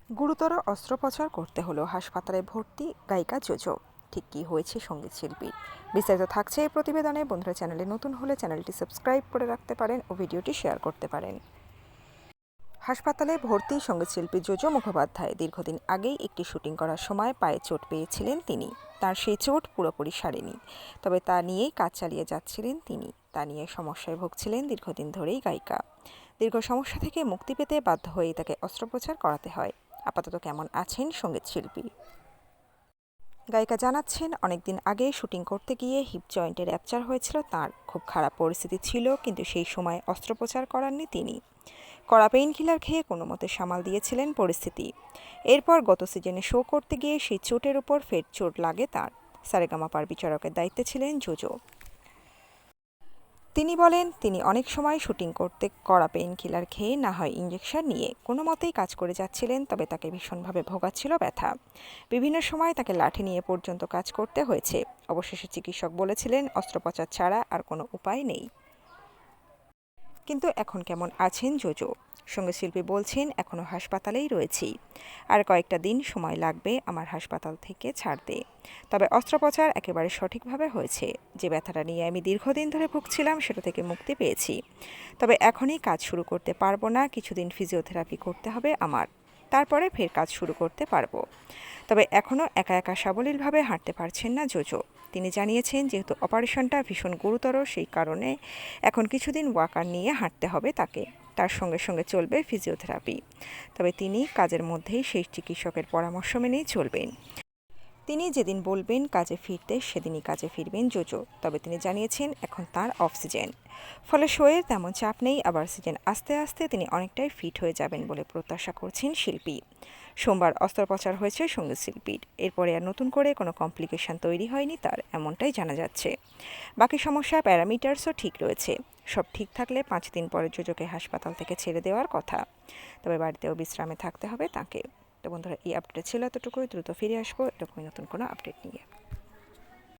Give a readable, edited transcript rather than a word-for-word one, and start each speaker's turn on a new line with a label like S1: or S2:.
S1: গুরুতর অস্ত্রোপচার করতে হলো, হাসপাতালে ভর্তি গায়িকা জোজো। ঠিক কী হয়েছে সঙ্গীত শিল্পীর? বিস্তারিত থাকছে এই প্রতিবেদনে। বন্ধুরা, চ্যানেলে নতুন হলে চ্যানেলটি সাবস্ক্রাইব করে রাখতে পারেন ও ভিডিওটি শেয়ার করতে পারেন। হাসপাতালে ভর্তি সঙ্গীতশিল্পী জোজো মুখোপাধ্যায় দীর্ঘদিন আগেই একটি শুটিং করার সময় পায়ে চোট পেয়েছিলেন তিনি। তার সেই চোট পুরোপুরি সারেনি, তবে তা নিয়েই কাজ চালিয়ে যাচ্ছিলেন তিনি। তা নিয়ে সমস্যায় ভুগছিলেন দীর্ঘদিন ধরেই গায়িকা। দীর্ঘ সমস্যা থেকে মুক্তি পেতে বাধ্য হয়েই তাকে অস্ত্রোপচার করাতে হয়। আপাতত কেমন আছেন সঙ্গীতশিল্পী? গায়িকা জানাচ্ছেন, অনেকদিন আগে শুটিং করতে গিয়ে হিপ জয়েন্টে র্যাপচার হয়েছিল তাঁর। খুব খারাপ পরিস্থিতি ছিল, কিন্তু সেই সময় অস্ত্রোপচার করাননি তিনি। কড়া পেইন কিলার খেয়ে কোনো মতে সামাল দিয়েছিলেন পরিস্থিতি। এরপর গত সিজনে শো করতে গিয়ে সেই চোটের উপর ফের চোট লাগে তাঁর। সারেগামাপার বিচারকের দায়িত্বে ছিলেন জোজো। তিনি বলেন, তিনি অনেক সময় শুটিং করতে কড়া পেইন কিলার খেয়ে, না হয় ইঞ্জেকশন নিয়ে কোনো মতেই কাজ করে যাচ্ছিলেন, তবে তাকে ভীষণভাবে ভোগাচ্ছিল ব্যথা। বিভিন্ন সময় তাকে লাঠি নিয়ে পর্যন্ত কাজ করতে হয়েছে। অবশেষে চিকিৎসক বলেছিলেন অস্ত্রোপচার ছাড়া আর কোনো উপায় নেই। কিন্তু এখন কেমন আছেন জোজো? সঙ্গীতশিল্পী বলছেন, এখনও হাসপাতালেই রয়েছি। আর কয়েকটা দিন সময় লাগবে আমার হাসপাতাল থেকে ছাড়তে। তবে অস্ত্রোপচার একেবারে সঠিকভাবে হয়েছে। যে ব্যথাটা নিয়ে আমি দীর্ঘদিন ধরে ভুগছিলাম, সেটা থেকে মুক্তি পেয়েছি। তবে এখনই কাজ শুরু করতে পারবো না, কিছুদিন ফিজিওথেরাপি করতে হবে আমার। তারপরে ফের কাজ শুরু করতে পারবো। তবে এখনও একা একা সাবলীলভাবে হাঁটতে পারছেন না জোজো। তিনি জানিয়েছেন, যেহেতু অপারেশনটা ভীষণ গুরুতর, সেই কারণে এখন কিছুদিন ওয়াকার নিয়ে হাঁটতে হবে তাকে। তার সঙ্গে সঙ্গে চলবে ফিজিওথেরাপি। তবে তিনি কাজের মধ্যেই সেই চিকিৎসকের পরামর্শ মেনেই চলবেন। তিনি যেদিন বলবেন কাজে ফিরতে, সেদিনই কাজে ফিরবেন জোজো। তবে তিনি জানিয়েছেন, এখন তার অফ সিজন, ফলে শোয়ের তেমন চাপ নেই। আবার সিজন আস্তে আস্তে তিনি অনেকটাই ফিট হয়ে যাবেন বলে প্রত্যাশা করছেন শিল্পী। সোমবার অস্ত্রোপচার হয়েছে সঙ্গীত শিল্পীর। এরপরে আর নতুন করে কোনো কমপ্লিকেশন তৈরি হয়নি তার, এমনটাই জানা যাচ্ছে। বাকি সমস্যা প্যারামিটার্সও ঠিক রয়েছে। সব ঠিক থাকলে 5 দিন পরে জোজোকে হাসপাতাল থেকে ছেড়ে দেওয়ার কথা। তবে বাড়িতেও বিশ্রামে থাকতে হবে তাকে। তো বন্ধুরা, এই আপডেট ছিল এতটুকুই। দ্রুত ফিরে আসবো এরকমই নতুন কোনো আপডেট নিয়ে।